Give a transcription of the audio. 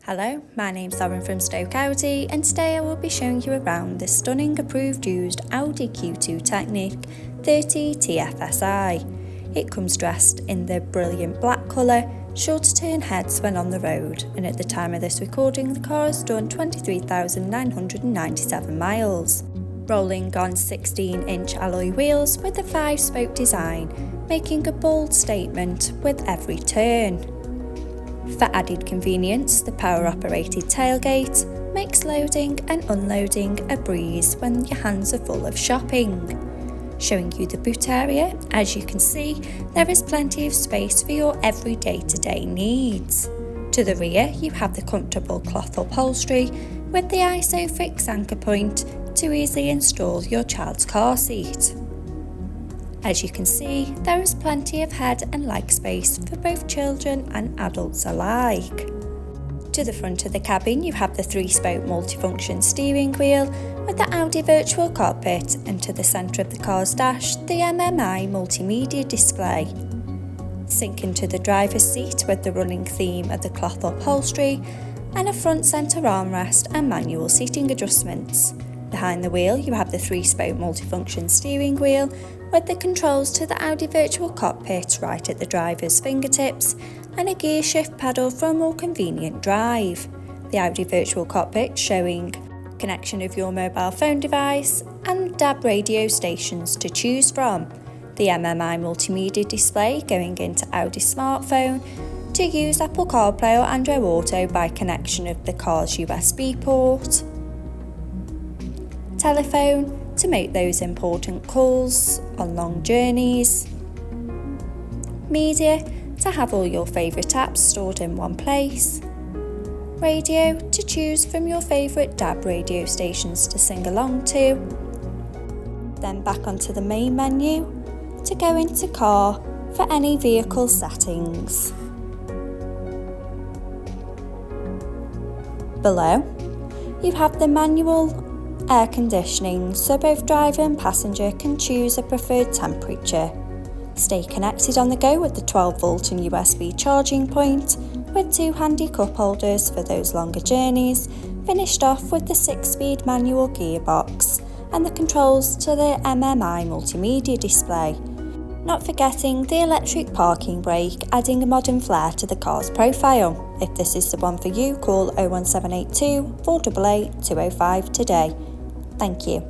Hello, my name's Lauren from Stoke Audi, and today I will be showing you around this stunning approved used Audi Q2 Technik 30 TFSI. It comes dressed in the brilliant black colour, sure to turn heads when on the road, and at the time of this recording the car has done 23,997 miles. Rolling on 16-inch alloy wheels with a 5-spoke design, making a bold statement with every turn. For added convenience, the power-operated tailgate makes loading and unloading a breeze when your hands are full of shopping. Showing you the boot area, as you can see, there is plenty of space for your every day-to-day needs. To the rear, you have the comfortable cloth upholstery with the ISOFIX anchor point to easily install your child's car seat. As you can see, there is plenty of head and leg space for both children and adults alike. To the front of the cabin, you have the 3-spoke multifunction steering wheel with the Audi virtual cockpit, and to the centre of the car's dash, the MMI multimedia display. Sink into the driver's seat with the running theme of the cloth upholstery and a front centre armrest and manual seating adjustments. Behind the wheel, you have the 3-spoke multifunction steering wheel with the controls to the Audi virtual cockpit right at the driver's fingertips and a gear shift pedal for a more convenient drive. The Audi virtual cockpit showing connection of your mobile phone device and DAB radio stations to choose from. The MMI multimedia display going into Audi smartphone to use Apple CarPlay or Android Auto by connection of the car's USB port. Telephone to make those important calls on long journeys. Media to have all your favourite apps stored in one place. Radio to choose from your favourite DAB radio stations to sing along to. Then back onto the main menu to go into car for any vehicle settings. Below, you have the manual air conditioning, so both driver and passenger can choose a preferred temperature. Stay connected on the go with the 12-volt and USB charging point, with 2 handy cup holders for those longer journeys, finished off with the 6-speed manual gearbox and the controls to the MMI multimedia display. Not forgetting the electric parking brake, adding a modern flair to the car's profile. If this is the one for you, call 01782 488 205 today. Thank you.